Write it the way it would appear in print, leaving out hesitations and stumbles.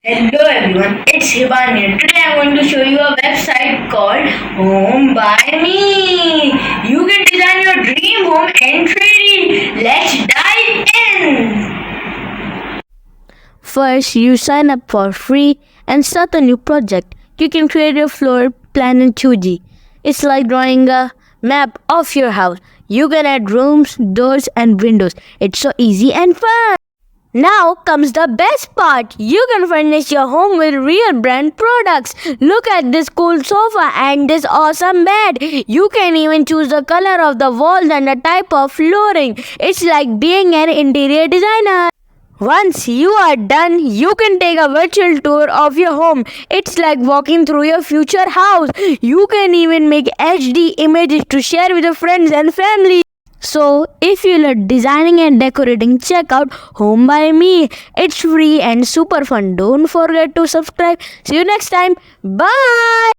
Hello everyone, it's HIBAAN here. Today I'm going to show you a website called HomeByMe. You can design your dream home in 3D. Let's dive in. First, you sign up for free and start a new project. You can create a floor plan in 2D. It's like drawing a map of your house. You can add rooms, doors, and windows. It's so easy and fun. Now comes the best part. You can furnish your home with real brand products. Look at this cool sofa and this awesome bed. You can even choose the color of the walls and the type of flooring. It's like being an interior designer. Once you are done, you can take a virtual tour of your home. It's like walking through your future house. You can even make HD images to share with your friends and family. So, if you love designing and decorating, check out Home by Me. It's free and super fun. Don't forget to subscribe. See you next time. Bye.